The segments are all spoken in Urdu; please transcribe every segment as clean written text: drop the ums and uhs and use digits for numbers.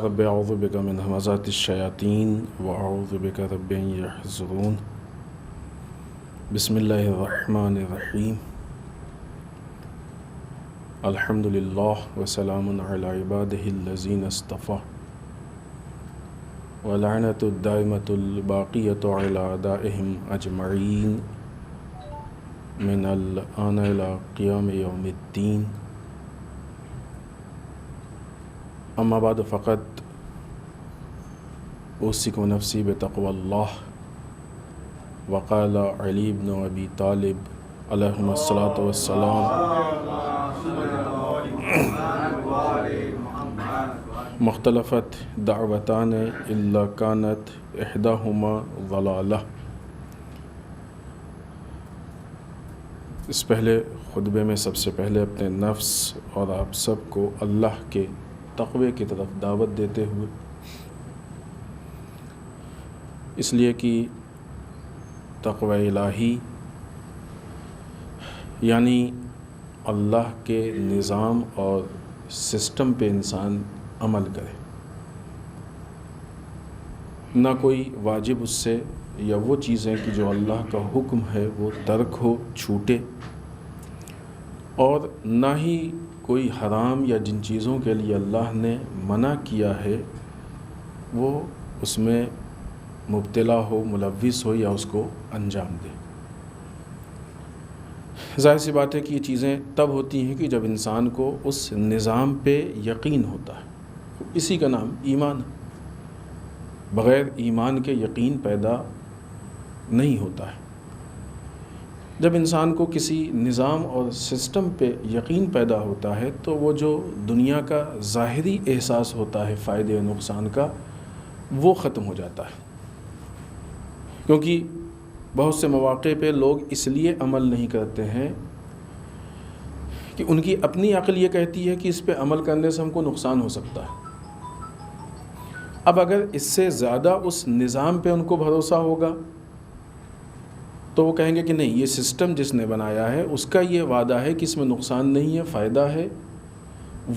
رب اعوذ بک من همزات الشیاطین واعوذ بک رب ان یحضرون بسم اللہ الرحمن الرحیم الحمد للہ وسلام علی عبادہ الذین اصطفى ولعنۃ الدائمۃ الباقیۃ علی اعدائہم اجمعین من الآن الی قیام یوم الدین اما بعد فقط اوصیکم نفسی بتقوی اللہ وقال علی بن ابی طالب علیہم الصلاۃ والسلام مختلفت دعوتان الا کانت احداہما ضلالہ۔ اس پہلے خطبے میں سب سے پہلے اپنے نفس اور آپ سب کو اللہ کے تقوی کی طرف دعوت دیتے ہوئے، اس لیے کہ تقوی الہی یعنی اللہ کے نظام اور سسٹم پہ انسان عمل کرے، نہ کوئی واجب اس سے یا وہ چیزیں کہ جو اللہ کا حکم ہے وہ ترک ہو، چھوٹے، اور نہ ہی کوئی حرام یا جن چیزوں کے لیے اللہ نے منع کیا ہے وہ اس میں مبتلا ہو، ملوث ہو یا اس کو انجام دے۔ ظاہر سی بات ہے کہ یہ چیزیں تب ہوتی ہیں کہ جب انسان کو اس نظام پہ یقین ہوتا ہے، اسی کا نام ایمان ہے۔ بغیر ایمان کے یقین پیدا نہیں ہوتا ہے۔ جب انسان کو کسی نظام اور سسٹم پہ یقین پیدا ہوتا ہے تو وہ جو دنیا کا ظاہری احساس ہوتا ہے فائدے و نقصان کا، وہ ختم ہو جاتا ہے، کیونکہ بہت سے مواقع پہ لوگ اس لیے عمل نہیں کرتے ہیں کہ ان کی اپنی عقل یہ کہتی ہے کہ اس پہ عمل کرنے سے ہم کو نقصان ہو سکتا ہے۔ اب اگر اس سے زیادہ اس نظام پہ ان کو بھروسہ ہوگا تو وہ کہیں گے کہ نہیں، یہ سسٹم جس نے بنایا ہے اس کا یہ وعدہ ہے کہ اس میں نقصان نہیں ہے، فائدہ ہے،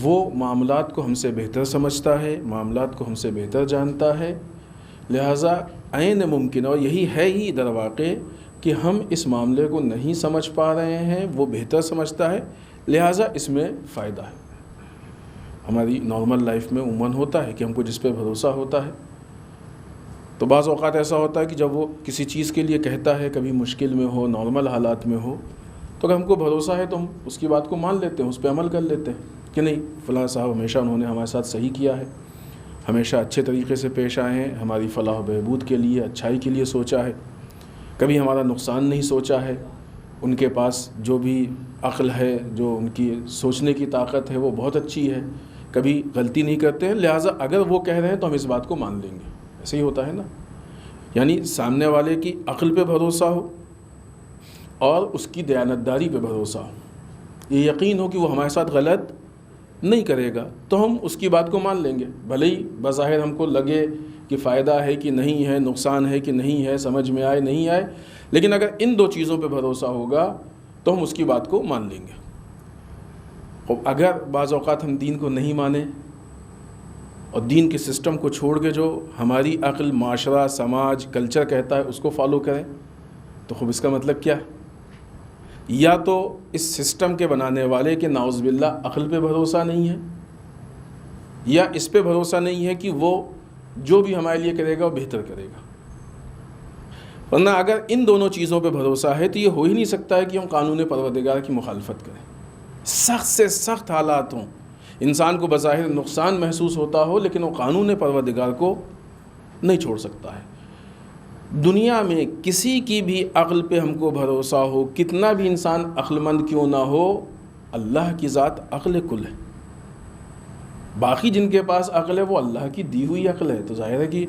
وہ معاملات کو ہم سے بہتر سمجھتا ہے، معاملات کو ہم سے بہتر جانتا ہے، لہٰذا عین ممکن اور یہی ہے ہی در واقع کہ ہم اس معاملے کو نہیں سمجھ پا رہے ہیں، وہ بہتر سمجھتا ہے، لہٰذا اس میں فائدہ ہے۔ ہماری نارمل لائف میں عموماً ہوتا ہے کہ ہم کو جس پہ بھروسہ ہوتا ہے، تو بعض اوقات ایسا ہوتا ہے کہ جب وہ کسی چیز کے لیے کہتا ہے، کبھی مشکل میں ہو، نارمل حالات میں ہو، تو اگر ہم کو بھروسہ ہے تو ہم اس کی بات کو مان لیتے ہیں، اس پہ عمل کر لیتے ہیں کہ نہیں، فلاں صاحب ہمیشہ انہوں نے ہمارے ساتھ صحیح کیا ہے، ہمیشہ اچھے طریقے سے پیش آئے ہیں، ہماری فلاح و بہبود کے لیے، اچھائی کے لیے سوچا ہے، کبھی ہمارا نقصان نہیں سوچا ہے، ان کے پاس جو بھی عقل ہے، جو ان کی سوچنے کی طاقت ہے وہ بہت اچھی ہے، کبھی غلطی نہیں کرتے ہیں، لہٰذا اگر وہ کہہ رہے ہیں تو ہم اس بات کو مان لیں گے۔ ایسے ہی ہوتا ہے نا، یعنی سامنے والے کی عقل پہ بھروسہ ہو اور اس کی دیانتداری پہ بھروسہ ہو، یہ یقین ہو کہ وہ ہمارے ساتھ غلط نہیں کرے گا، تو ہم اس کی بات کو مان لیں گے، بھلے ہی بظاہر ہم کو لگے کہ فائدہ ہے کہ نہیں ہے، نقصان ہے کہ نہیں ہے، سمجھ میں آئے نہیں آئے، لیکن اگر ان دو چیزوں پہ بھروسہ ہوگا تو ہم اس کی بات کو مان لیں گے۔ اور اگر بعض اوقات ہم دین کو نہیں مانیں اور دین کے سسٹم کو چھوڑ کے جو ہماری عقل، معاشرہ، سماج، کلچر کہتا ہے اس کو فالو کریں، تو خوب اس کا مطلب کیا ہے؟ یا تو اس سسٹم کے بنانے والے کے نعوذ باللہ عقل پہ بھروسہ نہیں ہے، یا اس پہ بھروسہ نہیں ہے کہ وہ جو بھی ہمارے لیے کرے گا وہ بہتر کرے گا۔ ورنہ اگر ان دونوں چیزوں پہ بھروسہ ہے تو یہ ہو ہی نہیں سکتا ہے کہ ہم قانون پروردگار کی مخالفت کریں۔ سخت سے سخت حالات ہوں، انسان کو بظاہر نقصان محسوس ہوتا ہو، لیکن وہ قانون پروردگار کو نہیں چھوڑ سکتا ہے۔ دنیا میں کسی کی بھی عقل پہ ہم کو بھروسہ ہو، کتنا بھی انسان عقل مند کیوں نہ ہو، اللہ کی ذات عقل کل ہے۔ باقی جن کے پاس عقل ہے وہ اللہ کی دی ہوئی عقل ہے، تو ظاہر ہے کہ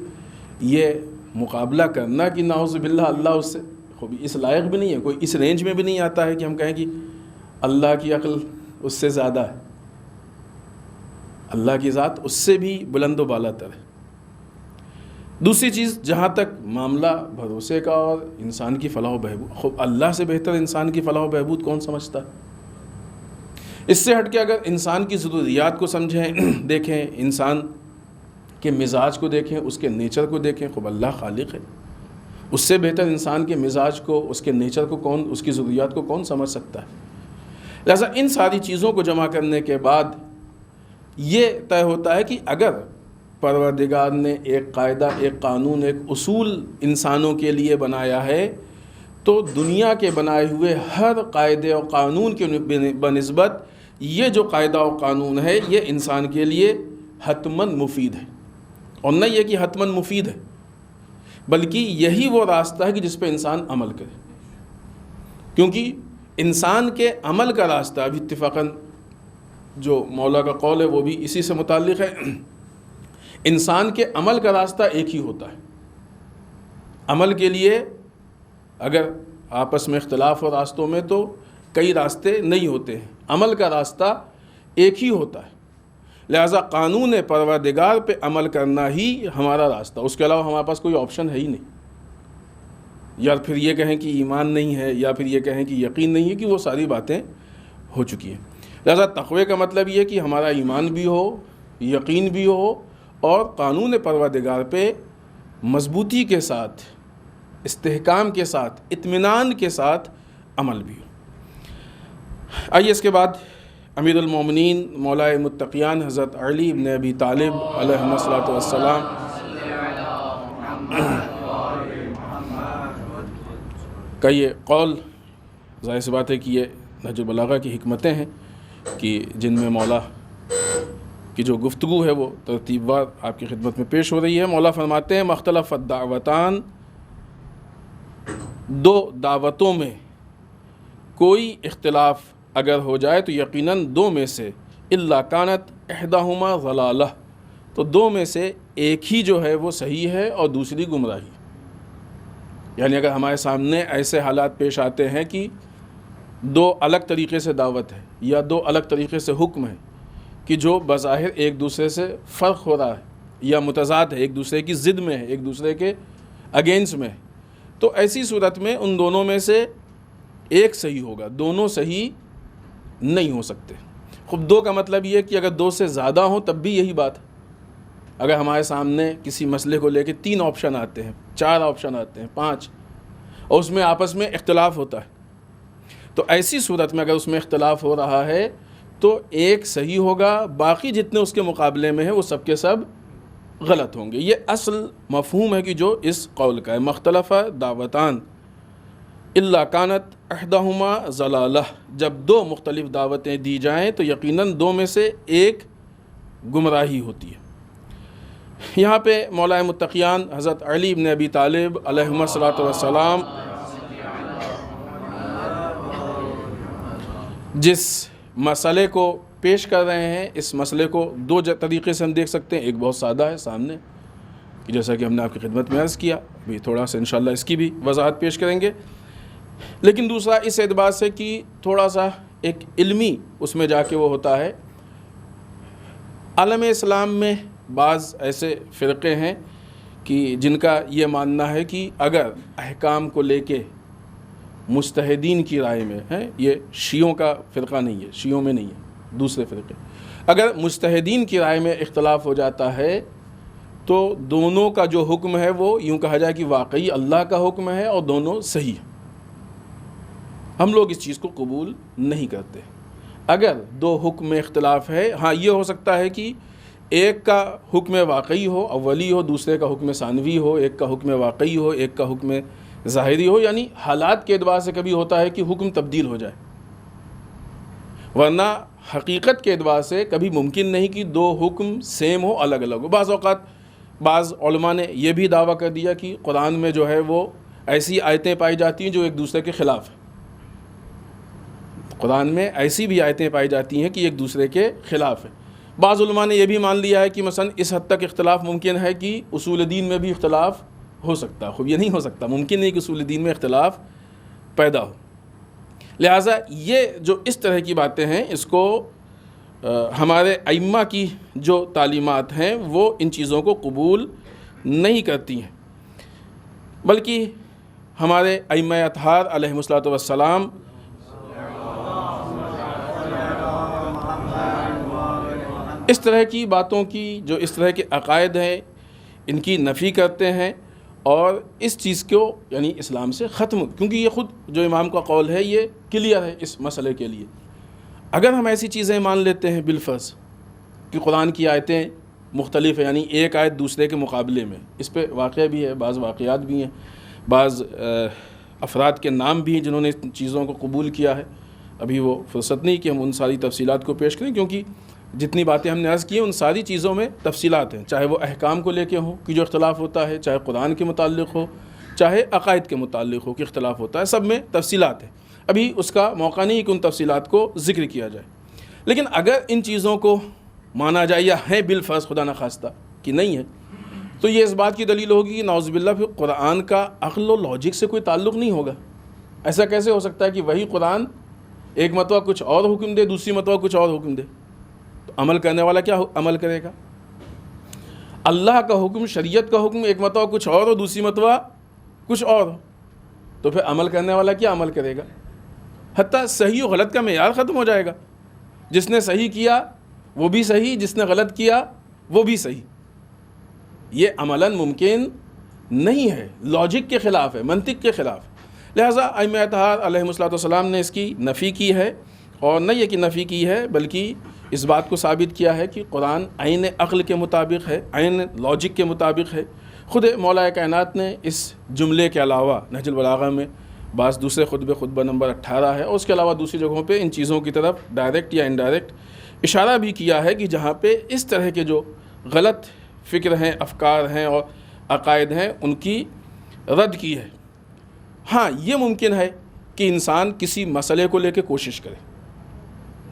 یہ مقابلہ کرنا کہ نعوذ باللہ اللہ اس سے خوبی اس لائق بھی نہیں ہے، کوئی اس رینج میں بھی نہیں آتا ہے کہ ہم کہیں کہ اللہ کی عقل اس سے زیادہ ہے، اللہ کی ذات اس سے بھی بلند و بالا تر ہے۔ دوسری چیز، جہاں تک معاملہ بھروسے کا اور انسان کی فلاح و بہبود، خوب اللہ سے بہتر انسان کی فلاح و بہبود کون سمجھتا ہے؟ اس سے ہٹ کے اگر انسان کی ضروریات کو سمجھیں، دیکھیں انسان کے مزاج کو دیکھیں، اس کے نیچر کو دیکھیں، خوب اللہ خالق ہے، اس سے بہتر انسان کے مزاج کو، اس کے نیچر کو کون، اس کی ضروریات کو کون سمجھ سکتا ہے؟ لہذا ان ساری چیزوں کو جمع کرنے کے بعد یہ طے ہوتا ہے کہ اگر پروردگار نے ایک قاعدہ، ایک قانون، ایک اصول انسانوں کے لیے بنایا ہے، تو دنیا کے بنائے ہوئے ہر قاعدے اور قانون کے بنسبت یہ جو قاعدہ و قانون ہے یہ انسان کے لیے حتماً مفید ہے، اور نہ یہ کہ حتماً مفید ہے بلکہ یہی وہ راستہ ہے کہ جس پہ انسان عمل کرے، کیونکہ انسان کے عمل کا راستہ بھی اتفاقاً جو مولا کا قول ہے وہ بھی اسی سے متعلق ہے، انسان کے عمل کا راستہ ایک ہی ہوتا ہے۔ عمل کے لیے اگر آپس میں اختلاف ہو راستوں میں تو کئی راستے نہیں ہوتے ہیں، عمل کا راستہ ایک ہی ہوتا ہے، لہذا قانون پروردگار پہ عمل کرنا ہی ہمارا راستہ، اس کے علاوہ ہمارے پاس کوئی آپشن ہے ہی نہیں، یا پھر یہ کہیں کہ ایمان نہیں ہے، یا پھر یہ کہیں کہ یقین نہیں ہے، کہ وہ ساری باتیں ہو چکی ہیں۔ لہذا تقوی کا مطلب یہ کہ ہمارا ایمان بھی ہو، یقین بھی ہو، اور قانون پروردگار پہ مضبوطی کے ساتھ، استحکام کے ساتھ، اطمینان کے ساتھ عمل بھی ہو۔ آئیے اس کے بعد امیر المومنین مولائے متقیان حضرت علی بن ابی طالب علیہ الصلوۃ والسلام کا یہ قول، ظاہر سی بات ہے کہ یہ نہج البلاغہ کی حکمتیں ہیں کہ جن میں مولا کی جو گفتگو ہے وہ ترتیب وار آپ کی خدمت میں پیش ہو رہی ہے۔ مولا فرماتے ہیں مختلف الدعوتان، دو دعوتوں میں کوئی اختلاف اگر ہو جائے تو یقیناً دو میں سے الا کانت احداہما ضلالہ، تو دو میں سے ایک ہی جو ہے وہ صحیح ہے اور دوسری گمراہی۔ یعنی اگر ہمارے سامنے ایسے حالات پیش آتے ہیں کہ دو الگ طریقے سے دعوت ہے یا دو الگ طریقے سے حکم ہے کہ جو بظاہر ایک دوسرے سے فرق ہو رہا ہے یا متضاد ہے، ایک دوسرے کی ضد میں ہے، ایک دوسرے کے اگینسٹ میں ہے، تو ایسی صورت میں ان دونوں میں سے ایک صحیح ہوگا، دونوں صحیح نہیں ہو سکتے۔ خود دو کا مطلب یہ کہ اگر دو سے زیادہ ہوں تب بھی یہی بات ہے۔ اگر ہمارے سامنے کسی مسئلے کو لے کے 3 آپشن آتے ہیں، 4 آپشن آتے ہیں، 5، اور اس میں آپس میں اختلاف ہوتا ہے، تو ایسی صورت میں اگر اس میں اختلاف ہو رہا ہے تو ایک صحیح ہوگا، باقی جتنے اس کے مقابلے میں ہیں وہ سب کے سب غلط ہوں گے۔ یہ اصل مفہوم ہے کہ جو اس قول کا ہے، مختلف دعوتان الا کانت احدہما ضلالہ، جب دو مختلف دعوتیں دی جائیں تو یقیناً دو میں سے ایک گمراہی ہوتی ہے۔ یہاں پہ مولائے متقیان حضرت علی بن ابی طالب علیہ الصلوۃ والسلام جس مسئلے کو پیش کر رہے ہیں، اس مسئلے کو 2 طریقے سے ہم دیکھ سکتے ہیں۔ ایک بہت سادہ ہے سامنے، کہ جیسا کہ ہم نے آپ کی خدمت میں عرض کیا، ابھی تھوڑا سا انشاءاللہ اس کی بھی وضاحت پیش کریں گے، لیکن دوسرا اس اعتبار سے کہ تھوڑا سا ایک علمی اس میں جا کے وہ ہوتا ہے۔ عالم اسلام میں بعض ایسے فرقے ہیں کہ جن کا یہ ماننا ہے کہ اگر احکام کو لے کے مجتہدین کی رائے میں ہے، یہ شیعوں کا فرقہ نہیں ہے، شیعوں میں نہیں ہے، دوسرے فرقے، اگر مجتہدین کی رائے میں اختلاف ہو جاتا ہے تو دونوں کا جو حکم ہے وہ یوں کہا جائے کہ واقعی اللہ کا حکم ہے اور دونوں صحیح ہیں۔ ہم لوگ اس چیز کو قبول نہیں کرتے۔ اگر 2 حکم میں اختلاف ہے، ہاں یہ ہو سکتا ہے کہ ایک کا حکم واقعی ہو، اولی ہو، دوسرے کا حکم ثانوی ہو، ایک کا حکم واقعی ہو، ایک کا حکم ظاہری ہو، یعنی حالات کے اعتبار سے کبھی ہوتا ہے کہ حکم تبدیل ہو جائے، ورنہ حقیقت کے اعتبار سے کبھی ممکن نہیں کہ 2 حکم سیم ہو، الگ الگ ہو۔ بعض اوقات بعض علماء نے یہ بھی دعویٰ کر دیا کہ قرآن میں جو ہے وہ ایسی آیتیں پائی جاتی ہیں جو ایک دوسرے کے خلاف ہیں، قرآن میں ایسی بھی آیتیں پائی جاتی ہیں کہ ایک دوسرے کے خلاف ہیں۔ بعض علماء نے یہ بھی مان لیا ہے کہ مثلا اس حد تک اختلاف ممکن ہے کہ اصول دین میں بھی اختلاف ہو سکتا ہے. خوب یہ نہیں ہو سکتا، ممکن نہیں کہ اصول دین میں اختلاف پیدا ہو. لہٰذا یہ جو اس طرح کی باتیں ہیں، اس کو ہمارے ائمہ کی جو تعلیمات ہیں وہ ان چیزوں کو قبول نہیں کرتی ہیں، بلکہ ہمارے ائمہ اطہار علیہم الصلوۃ والسلام اس طرح کی باتوں کی، جو اس طرح کے عقائد ہیں، ان کی نفی کرتے ہیں اور اس چیز کو یعنی اسلام سے ختم، کیونکہ یہ خود جو امام کا قول ہے یہ کلیئر ہے اس مسئلے کے لیے. اگر ہم ایسی چیزیں مان لیتے ہیں بالفرض کہ قرآن کی آیتیں مختلف ہیں، یعنی ایک آیت دوسرے کے مقابلے میں، اس پہ واقعہ بھی ہے، بعض واقعات بھی ہیں، بعض افراد کے نام بھی ہیں جنہوں نے ان چیزوں کو قبول کیا ہے. ابھی وہ فرصت نہیں کہ ہم ان ساری تفصیلات کو پیش کریں، کیونکہ جتنی باتیں ہم نے عرض کی ہیں ان ساری چیزوں میں تفصیلات ہیں، چاہے وہ احکام کو لے کے ہوں کہ جو اختلاف ہوتا ہے، چاہے قرآن کے متعلق ہو، چاہے عقائد کے متعلق ہو کہ اختلاف ہوتا ہے، سب میں تفصیلات ہیں. ابھی اس کا موقع نہیں کہ ان تفصیلات کو ذکر کیا جائے. لیکن اگر ان چیزوں کو مانا جائے یا ہے بالفرض خدا نخواستہ کہ نہیں ہے، تو یہ اس بات کی دلیل ہوگی کہ نعوذ باللہ پھر قرآن کا عقل و لاجک سے کوئی تعلق نہیں ہوگا. ایسا کیسے ہو سکتا ہے کہ وہی قرآن ایک مرتبہ کچھ اور حکم دے، دوسری مرتبہ کچھ اور حکم دے؟ تو عمل کرنے والا کیا عمل کرے گا؟ اللہ کا حکم، شریعت کا حکم ایک مرتبہ کچھ اور ہو، دوسری مرتبہ کچھ اور ہو، تو پھر عمل کرنے والا کیا عمل کرے گا؟ حتیٰ صحیح و غلط کا معیار ختم ہو جائے گا. جس نے صحیح کیا وہ بھی صحیح، جس نے غلط کیا وہ بھی صحیح. یہ عملاً ممکن نہیں ہے، لاجک کے خلاف ہے، منطق کے خلاف. لہٰذا ائمہ اطہار علیہم الصلوۃ والسلام نے اس کی نفی کی ہے، اور نہ یہ کہ نفی کی ہے بلکہ اس بات کو ثابت کیا ہے کہ قرآن عین عقل کے مطابق ہے، عین لاجک کے مطابق ہے. خود مولا کائنات نے اس جملے کے علاوہ نہج البلاغہ میں بعض دوسرے خطبہ نمبر 18 ہے، اور اس کے علاوہ دوسری جگہوں پہ ان چیزوں کی طرف ڈائریکٹ یا انڈائریکٹ اشارہ بھی کیا ہے کہ جہاں پہ اس طرح کے جو غلط فکر ہیں، افکار ہیں اور عقائد ہیں ان کی رد کی ہے. ہاں یہ ممکن ہے کہ انسان کسی مسئلے کو لے کے کوشش کرے،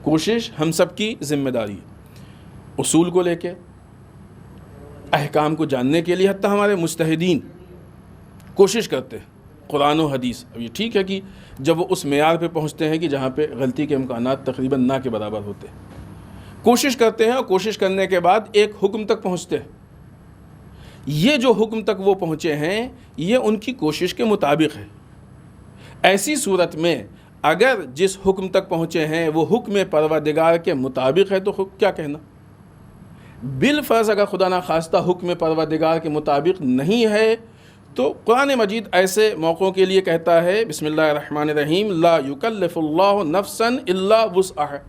کوشش ہم سب کی ذمہ داری ہے. اصول کو لے کے، احکام کو جاننے کے لیے حتیٰ ہمارے مجتہدین کوشش کرتے ہیں قرآن و حدیث. اب یہ ٹھیک ہے کہ جب وہ اس معیار پہ پہنچتے ہیں کہ جہاں پہ غلطی کے امکانات تقریباً نہ کے برابر ہوتے ہیں، کوشش کرتے ہیں، اور کوشش کرنے کے بعد ایک حکم تک پہنچتے ہیں. یہ جو حکم تک وہ پہنچے ہیں یہ ان کی کوشش کے مطابق ہے. ایسی صورت میں اگر جس حکم تک پہنچے ہیں وہ حکم پروردگار کے مطابق ہے تو کیا کہنا؟ بالفرض اگر خدا نخواستہ حکم پروردگار کے مطابق نہیں ہے تو قرآن مجید ایسے موقعوں کے لیے کہتا ہے بسم اللہ الرحمن الرحیم لا یکلف اللہ نفسا الا وسعها.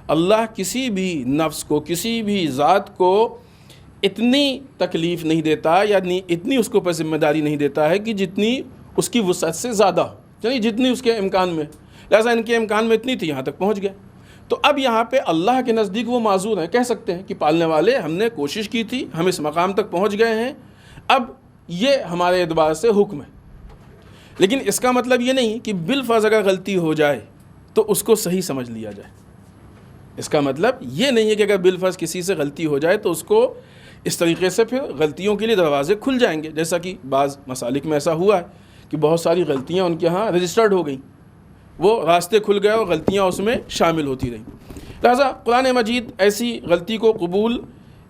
اللہ کسی بھی نفس کو، کسی بھی ذات کو اتنی تکلیف نہیں دیتا، یعنی اتنی اس کو پر ذمہ داری نہیں دیتا ہے کہ جتنی اس کی وسعت سے زیادہ ہو، یعنی جتنی اس کے امکان میں. لہٰذا ان کے امکان میں اتنی تھی، یہاں تک پہنچ گئے. تو اب یہاں پہ اللہ کے نزدیک وہ معذور ہیں، کہہ سکتے ہیں کہ پالنے والے ہم نے کوشش کی تھی، ہم اس مقام تک پہنچ گئے ہیں، اب یہ ہمارے اعتبار سے حکم ہے. لیکن اس کا مطلب یہ نہیں کہ بالفرض اگر غلطی ہو جائے تو اس کو صحیح سمجھ لیا جائے. اس کا مطلب یہ نہیں ہے کہ اگر بالفرض کسی سے غلطی ہو جائے تو اس کو اس طریقے سے پھر غلطیوں کے لیے دروازے کھل جائیں گے، جیسا کہ بعض مسالک میں ایسا ہوا ہے کہ بہت ساری غلطیاں ان کے ہاں رجسٹرڈ ہو گئیں، وہ راستے کھل گئے اور غلطیاں اس میں شامل ہوتی رہیں. لہٰذا قرآن مجید ایسی غلطی کو قبول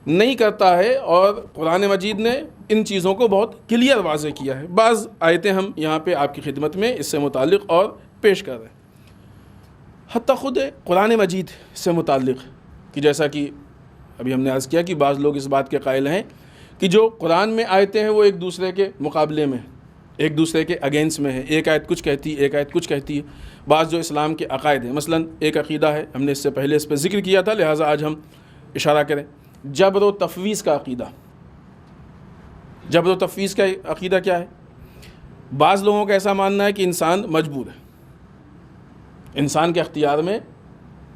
نہیں کرتا ہے، اور قرآن مجید نے ان چیزوں کو بہت کلیئر واضح کیا ہے. بعض آیتیں ہم یہاں پہ آپ کی خدمت میں اس سے متعلق اور پیش کر رہے ہیں. حتیٰ خود قرآن مجید سے متعلق کہ جیسا کہ ابھی ہم نے عرض کیا کہ بعض لوگ اس بات کے قائل ہیں کہ جو قرآن میں آیتیں ہیں وہ ایک دوسرے کے مقابلے میں، ایک دوسرے کے اگینسٹ میں ہے، ایک آیت کچھ کہتی ہے، ایک آیت کچھ کہتی ہے. بعض جو اسلام کے عقائد ہیں، مثلا ایک عقیدہ ہے، ہم نے اس سے پہلے اس پہ ذکر کیا تھا لہٰذا آج ہم اشارہ کریں، جبر و تفویض کا عقیدہ. جبر و تفویض کا عقیدہ کیا ہے؟ بعض لوگوں کا ایسا ماننا ہے کہ انسان مجبور ہے، انسان کے اختیار میں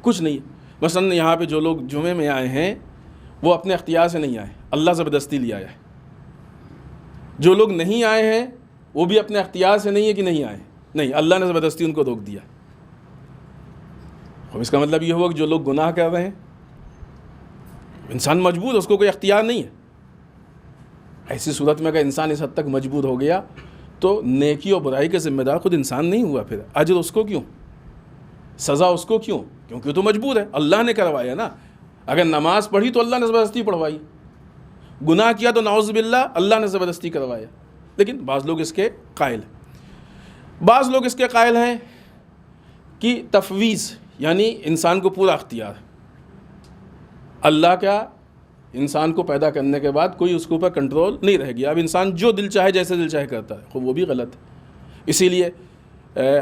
کچھ نہیں ہے. مثلا یہاں پہ جو لوگ جمعے میں آئے ہیں وہ اپنے اختیار سے نہیں آئے، اللہ زبردستی لے آیا ہے. جو لوگ نہیں آئے ہیں وہ بھی اپنے اختیار سے نہیں ہے کہ نہیں آئے، نہیں، اللہ نے زبردستی ان کو روک دیا. اب اس کا مطلب یہ ہوا کہ جو لوگ گناہ کر رہے ہیں انسان مجبور ہے، اس کو کوئی اختیار نہیں ہے۔ ایسی صورت میں اگر انسان اس حد تک مجبور ہو گیا تو نیکی اور برائی کا ذمہ دار خود انسان نہیں ہوا، پھر اجر اس کو کیوں، سزا اس کو کیوں؟ کیونکہ تو مجبور ہے، اللہ نے کروایا نا۔ اگر نماز پڑھی تو اللہ نے زبردستی پڑھوائی، گناہ کیا تو نعوذ باللہ اللہ نے زبردستی کروایا۔ لیکن بعض لوگ اس کے قائل ہیں، بعض لوگ اس کے قائل ہیں کہ تفویض یعنی انسان کو پورا اختیار ہے، اللہ کا انسان کو پیدا کرنے کے بعد کوئی اس کے اوپر کنٹرول نہیں رہ گیا، اب انسان جو دل چاہے جیسے دل چاہے کرتا ہے، وہ بھی غلط ہے۔ اسی لیے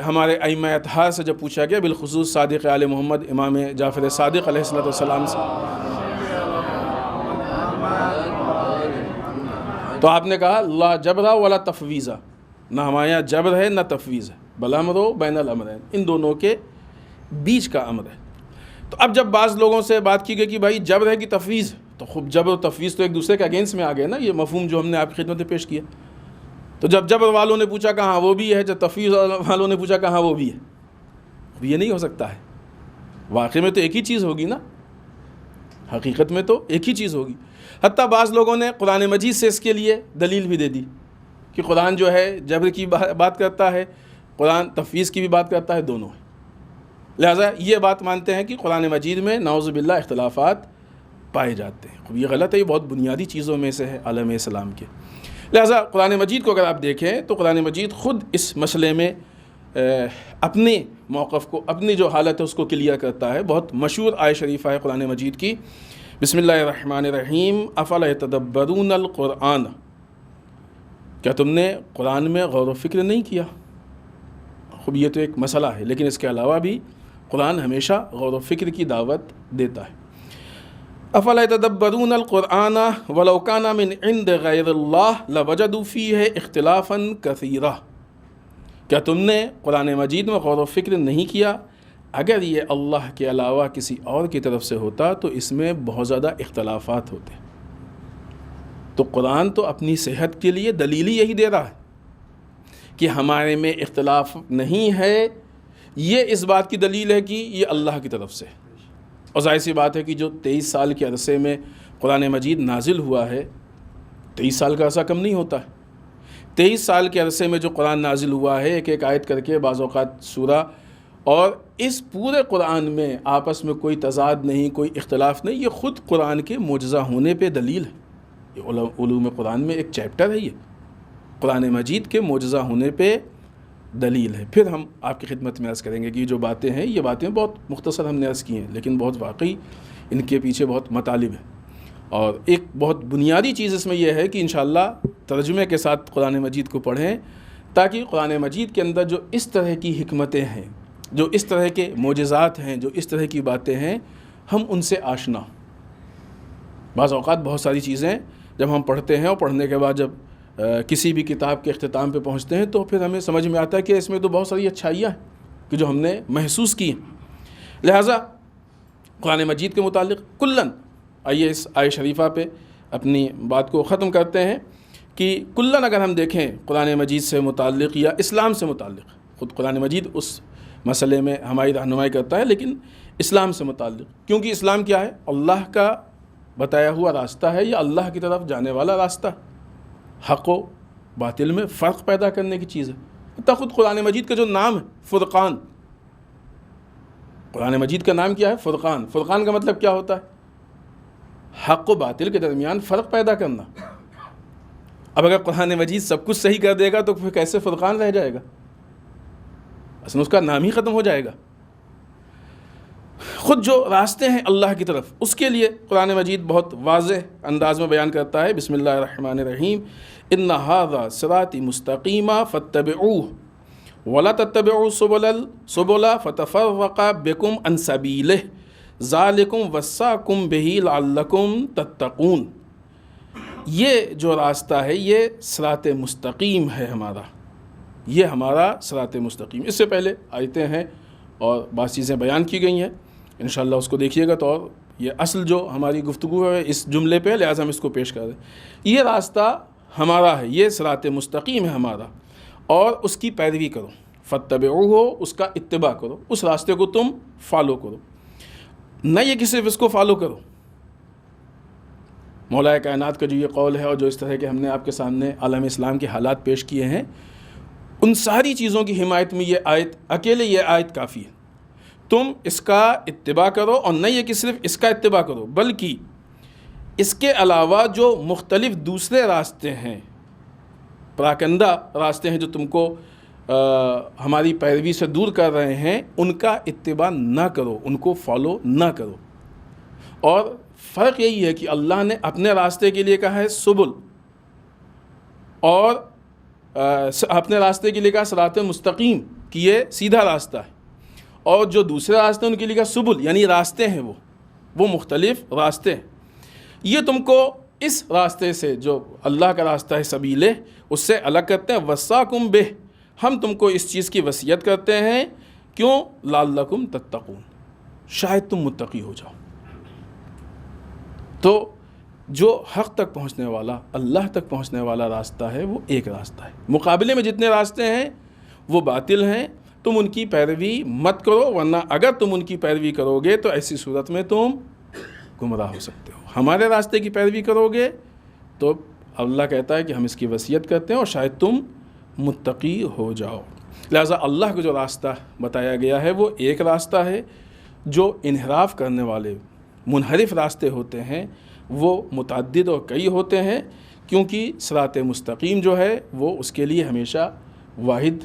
ہمارے ائمہ اطہار سے جب پوچھا گیا، بالخصوص صادق آل محمد امام جعفر صادق علیہ السلام سے، تو آپ نے کہا لا جبر ولا تفویض، نہ ہمارے یہاں جبر ہے نہ تفویض ہے، بل امر بین الامرین، ان دونوں کے بیچ کا امر ہے۔ تو اب جب بعض لوگوں سے بات کی گئی کہ بھائی جبر ہے کہ تفویض، تو خوب جبر و تفویض تو ایک دوسرے کے اگینسٹ میں آ گئے نا، یہ مفہوم جو ہم نے آپ کی خدمت میں پیش کیا۔ تو جب جبر والوں نے پوچھا کہاں وہ بھی ہے، جب تفویض والوں نے پوچھا کہاں وہ بھی ہے، اب یہ نہیں ہو سکتا ہے، واقعے میں تو ایک ہی چیز ہوگی نا، حقیقت میں تو ایک ہی چیز ہوگی۔ حتیٰ بعض لوگوں نے قرآن مجید سے اس کے لیے دلیل بھی دے دی کہ قرآن جو ہے جبر کی بات کرتا ہے، قرآن تفویض کی بھی بات کرتا ہے، دونوں ہے۔ لہٰذا یہ بات مانتے ہیں کہ قرآن مجید میں نعوذ باللہ اختلافات پائے جاتے ہیں۔ اب یہ غلط ہے، یہ بہت بنیادی چیزوں میں سے ہے عالم اسلام کے۔ لہٰذا قرآن مجید کو اگر آپ دیکھیں تو قرآن مجید خود اس مسئلے میں اپنے موقف کو، اپنی جو حالت ہے اس کو کلیئر کرتا ہے۔ بہت مشہور آیت شریفہ ہے قرآن مجید کی، بسم اللہ الرحمن الرحیم، افلا یتدبرون القرآن، کیا تم نے قرآن میں غور و فکر نہیں کیا؟ خب یہ تو ایک مسئلہ ہے، لیکن اس کے علاوہ بھی قرآن ہمیشہ غور و فکر کی دعوت دیتا ہے۔ افلا یتدبرون القرآن ولو کان من عند غیر اللہ لوجدوا فیہ اختلافا کثیرا، کیا تم نے قرآن مجید میں غور و فکر نہیں کیا؟ اگر یہ اللہ کے علاوہ کسی اور کی طرف سے ہوتا تو اس میں بہت زیادہ اختلافات ہوتے۔ تو قرآن تو اپنی صحت کے لیے دلیل یہی دے رہا ہے کہ ہمارے میں اختلاف نہیں ہے، یہ اس بات کی دلیل ہے کہ یہ اللہ کی طرف سے۔ اور ظاہر سی بات ہے کہ جو 23 سال کے عرصے میں قرآن مجید نازل ہوا ہے، 23 سال کا عرصہ کم نہیں ہوتا ہے۔ 23 سال کے عرصے میں جو قرآن نازل ہوا ہے، ایک ایک آیت کر کے، بعض اوقات سورہ، اور اس پورے قرآن میں آپس میں کوئی تضاد نہیں، کوئی اختلاف نہیں، یہ خود قرآن کے معجزہ ہونے پہ دلیل ہے۔ یہ علوم قرآن میں ایک چیپٹر ہے، یہ قرآن مجید کے معجزہ ہونے پہ دلیل ہے۔ پھر ہم آپ کی خدمت میں عرض کریں گے کہ یہ جو باتیں ہیں، یہ باتیں بہت مختصر ہم نے عرض کی ہیں، لیکن بہت واقعی ان کے پیچھے بہت مطالب ہیں۔ اور ایک بہت بنیادی چیز اس میں یہ ہے کہ انشاءاللہ ترجمے کے ساتھ قرآن مجید کو پڑھیں، تاکہ قرآن مجید کے اندر جو اس طرح کی حکمتیں ہیں، جو اس طرح کے معجزات ہیں، جو اس طرح کی باتیں ہیں، ہم ان سے آشنا ہوں۔ بعض اوقات بہت ساری چیزیں جب ہم پڑھتے ہیں اور پڑھنے کے بعد جب کسی بھی کتاب کے اختتام پہ پہنچتے ہیں تو پھر ہمیں سمجھ میں آتا ہے کہ اس میں تو بہت ساری اچھائیاں ہیں کہ جو ہم نے محسوس کی ہیں۔ لہٰذا قرآن مجید کے متعلق کلاً، آئیے اس آیت شریفہ پہ اپنی بات کو ختم کرتے ہیں کہ کلاً اگر ہم دیکھیں قرآن مجید سے متعلق یا اسلام سے متعلق، خود قرآن مجید اس مسئلے میں ہماری رہنمائی کرتا ہے، لیکن اسلام سے متعلق، کیونکہ اسلام کیا ہے؟ اللہ کا بتایا ہوا راستہ ہے، یا اللہ کی طرف جانے والا راستہ، حق و باطل میں فرق پیدا کرنے کی چیز ہے۔ حتیٰ خود قرآن مجید کا جو نام ہے فرقان، قرآن مجید کا نام کیا ہے؟ فرقان۔ فرقان کا مطلب کیا ہوتا ہے؟ حق و باطل کے درمیان فرق پیدا کرنا۔ اب اگر قرآن مجید سب کچھ صحیح کر دے گا تو پھر کیسے فرقان رہ جائے گا؟ اصل اس کا نام ہی ختم ہو جائے گا۔ خود جو راستے ہیں اللہ کی طرف، اس کے لیے قرآن مجید بہت واضح انداز میں بیان کرتا ہے، بسم اللہ الرحمن الرحیم، ان ھذا صراطی مستقیما فاتبعوہ ولا تتبعوا السبل فتفرق بکم عن سبیلہ ذالکم وصاکم بہ لعلکم تتقون۔ یہ جو راستہ ہے یہ صراط مستقیم ہے ہمارا، یہ ہمارا صراط مستقیم۔ اس سے پہلے آیتیں ہیں اور بعض چیزیں بیان کی گئی ہیں، انشاءاللہ اس کو دیکھیے گا تو اور یہ اصل جو ہماری گفتگو ہے اس جملے پہ، لہٰذا ہم اس کو پیش کر دیں۔ یہ راستہ ہمارا ہے، یہ صراط مستقیم ہے ہمارا، اور اس کی پیروی کرو، فاتبعوہ، اس کا اتباع کرو، اس راستے کو تم فالو کرو، نہ یہ کہ صرف اس کو فالو کرو، مولا کائنات کا جو یہ قول ہے اور جو اس طرح کے ہم نے آپ کے سامنے عالم اسلام کے حالات پیش کیے ہیں، ان ساری چیزوں کی حمایت میں یہ آیت، اکیلے یہ آیت کافی ہے۔ تم اس کا اتباع کرو، اور نہ یہ کہ صرف اس کا اتباع کرو بلکہ اس کے علاوہ جو مختلف دوسرے راستے ہیں، پراکندہ راستے ہیں جو تم کو ہماری پیروی سے دور کر رہے ہیں، ان کا اتباع نہ کرو، ان کو فالو نہ کرو۔ اور فرق یہی ہے کہ اللہ نے اپنے راستے کے لیے کہا ہے سبل، اور اپنے راستے کے لیے کہا صراط مستقیم کہ یہ سیدھا راستہ ہے، اور جو دوسرے راستے ان کے لیے کہا سبل، یعنی راستے ہیں وہ مختلف راستے ہیں۔ یہ تم کو اس راستے سے جو اللہ کا راستہ ہے سبیل، اس سے الگ کرتے ہیں۔ وصاکم بہ، ہم تم کو اس چیز کی وصیت کرتے ہیں، کیوں؟ لعلکم تتقون، شاید تم متقی ہو جاؤ۔ تو جو حق تک پہنچنے والا، اللہ تک پہنچنے والا راستہ ہے، وہ ایک راستہ ہے۔ مقابلے میں جتنے راستے ہیں وہ باطل ہیں، تم ان کی پیروی مت کرو، ورنہ اگر تم ان کی پیروی کرو گے تو ایسی صورت میں تم گمراہ ہو سکتے ہو۔ ہمارے راستے کی پیروی کرو گے تو اللہ کہتا ہے کہ ہم اس کی وصیت کرتے ہیں اور شاید تم متقی ہو جاؤ۔ لہٰذا اللہ کو جو راستہ بتایا گیا ہے وہ ایک راستہ ہے۔ جو انحراف کرنے والے منحرف راستے ہوتے ہیں وہ متعدد اور کئی ہوتے ہیں، کیونکہ صراط مستقیم جو ہے وہ اس کے لیے ہمیشہ واحد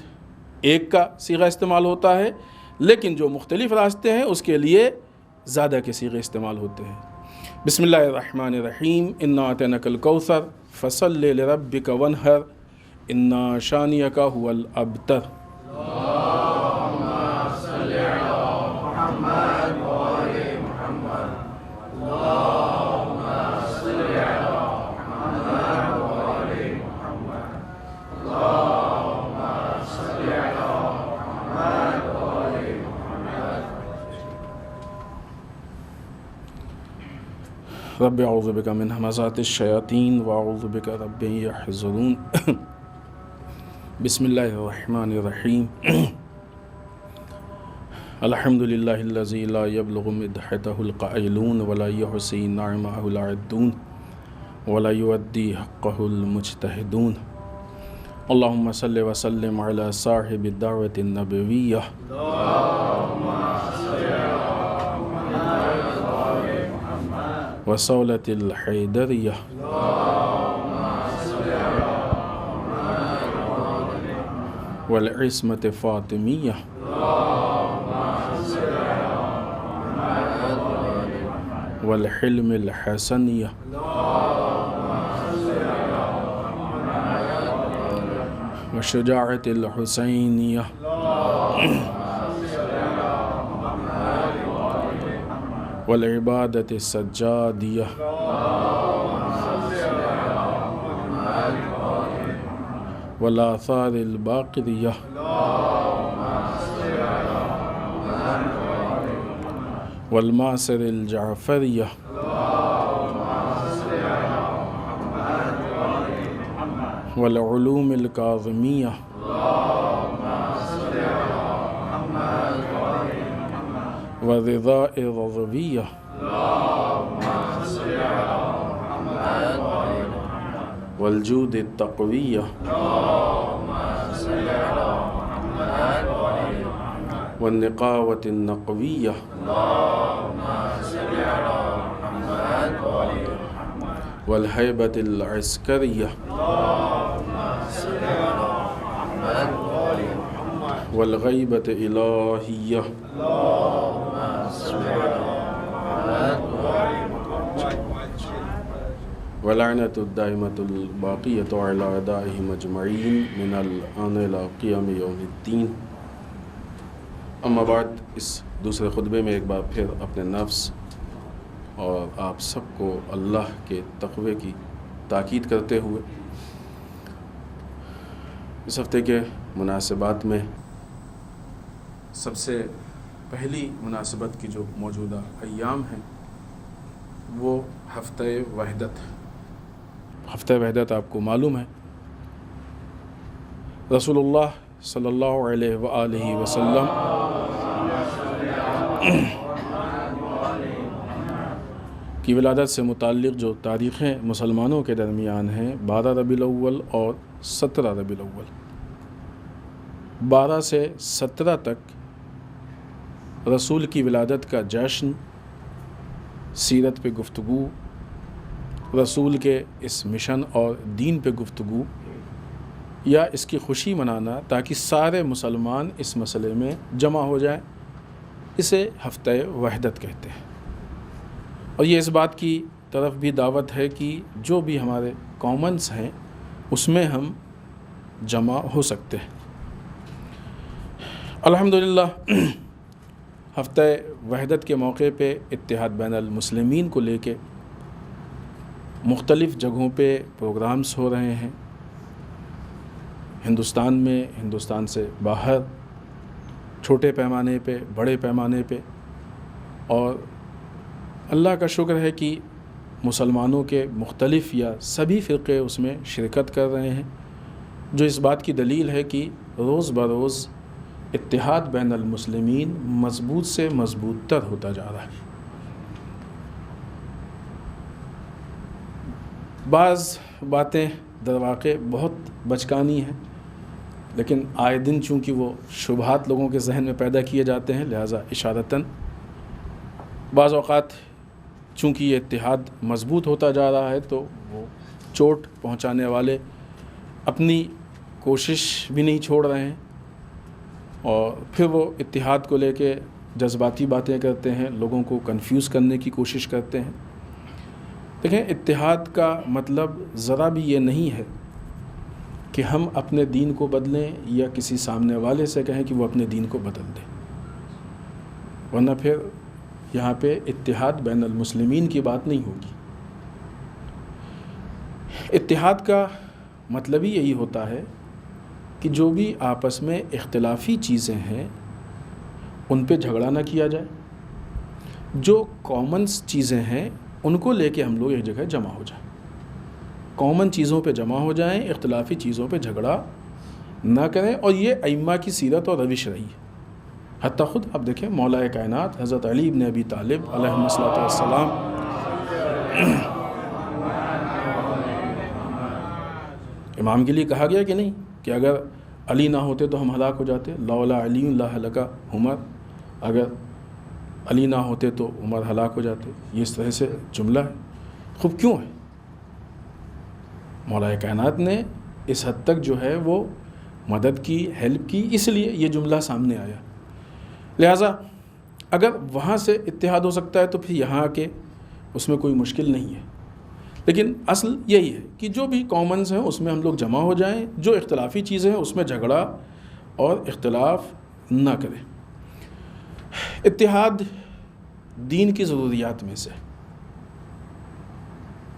ایک کا صیغہ استعمال ہوتا ہے، لیکن جو مختلف راستے ہیں اس کے لیے زیادہ کے صیغے استعمال ہوتے ہیں۔ بسم اللہ الرحمن الرحیم، انا اعطیناک الکوثر فصل لربک وانحر انا شانئک هو الابتر۔ رب اعوذ بک من ہمزات الشیاطین واعوذ بک رب یحضرون۔ بسم اللہ الرحمن الرحیم۔ الحمد للہ الذی لا یبلغ مدحتہ القائلون ولا یحصی نعمہ العدون ولا یؤدی حقہ المجتہدون۔ اللہم صل وسلم علی صاحب الدعوۃ النبویہ وصولة الحیدریہ والعصمة فاطمیہ والحلم الحسنیہ والشجاعة الحسینیہ والعبادة السجادیہ والآثار الباقریہ والمعصر الجعفریہ والعلوم الکاظمیہ والرضاء الرضویہ والجود التقویہ والنقاوة النقویہ والہیبة العسکریہ والغیبة الہیہ ولعنة الدائمة الباقية على أعدائهم أجمعين من الآن إلى قيام يوم الدين۔ اما بعد، اس دوسرے خطبے میں ایک بار پھر اپنے نفس اور آپ سب کو اللہ کے تقوی کی تاکید کرتے ہوئے اس ہفتے کے مناسبات میں سب سے پہلی مناسبت کی جو موجودہ ایام ہیں وہ ہفتہ وحدت۔ ہفتہ وحدت آپ کو معلوم ہے، رسول اللہ صلی اللہ علیہ وآلہ وسلم کی ولادت سے متعلق جو تاریخیں مسلمانوں کے درمیان ہیں 12 ربیع الاول اور 17 ربیع الاول، 12 سے 17 تک رسول کی ولادت کا جشن، سیرت پہ گفتگو، رسول کے اس مشن اور دین پہ گفتگو یا اس کی خوشی منانا تاکہ سارے مسلمان اس مسئلے میں جمع ہو جائیں، اسے ہفتہ وحدت کہتے ہیں۔ اور یہ اس بات کی طرف بھی دعوت ہے کہ جو بھی ہمارے کامنز ہیں اس میں ہم جمع ہو سکتے ہیں۔ الحمدللہ ہفتہ وحدت کے موقع پہ اتحاد بین المسلمین کو لے کے مختلف جگہوں پہ پروگرامز ہو رہے ہیں، ہندوستان میں، ہندوستان سے باہر، چھوٹے پیمانے پہ، بڑے پیمانے پہ، اور اللہ کا شکر ہے کہ مسلمانوں کے مختلف یا سبھی فرقے اس میں شرکت کر رہے ہیں، جو اس بات کی دلیل ہے کہ روز بروز اتحاد بین المسلمین مضبوط سے مضبوط تر ہوتا جا رہا ہے۔ بعض باتیں درواقع بہت بچکانی ہیں، لیکن آئے دن چونکہ وہ شبہات لوگوں کے ذہن میں پیدا کیے جاتے ہیں، لہٰذا اشارتاً بعض اوقات چونکہ یہ اتحاد مضبوط ہوتا جا رہا ہے تو وہ چوٹ پہنچانے والے اپنی کوشش بھی نہیں چھوڑ رہے ہیں، اور پھر وہ اتحاد کو لے کے جذباتی باتیں کرتے ہیں، لوگوں کو کنفیوز کرنے کی کوشش کرتے ہیں۔ دیکھیں، اتحاد کا مطلب ذرا بھی یہ نہیں ہے کہ ہم اپنے دین کو بدلیں یا کسی سامنے والے سے کہیں کہ وہ اپنے دین کو بدل دے، ورنہ پھر یہاں پہ اتحاد بین المسلمین کی بات نہیں ہوگی۔ اتحاد کا مطلب ہی یہی ہوتا ہے کہ جو بھی آپس میں اختلافی چیزیں ہیں ان پہ جھگڑا نہ کیا جائے، جو کامنس چیزیں ہیں ان کو لے کے ہم لوگ ایک جگہ جمع ہو جائیں، کامن چیزوں پہ جمع ہو جائیں، اختلافی چیزوں پہ جھگڑا نہ کریں۔ اور یہ ائمہ کی سیرت اور روش رہی ہے۔ حتیٰ خود آپ دیکھیں مولا کائنات حضرت علی بن ابی طالب علیہ الصلوۃ والسلام امام کے لیے کہا گیا کہ نہیں کہ اگر علی نہ ہوتے تو ہم ہلاک ہو جاتے، لولا علی لا ہلک عمر، اگر علی نہ ہوتے تو عمر ہلاک ہو جاتے۔ یہ اس طرح سے جملہ ہے، خوب کیوں ہے؟ مولا کائنات نے اس حد تک جو ہے وہ مدد کی، ہیلپ کی، اس لیے یہ جملہ سامنے آیا۔ لہٰذا اگر وہاں سے اتحاد ہو سکتا ہے تو پھر یہاں آ کے اس میں کوئی مشکل نہیں ہے، لیکن اصل یہی ہے کہ جو بھی کامنز ہیں اس میں ہم لوگ جمع ہو جائیں، جو اختلافی چیزیں ہیں اس میں جھگڑا اور اختلاف نہ کریں۔ اتحاد دین کی ضروریات میں سے،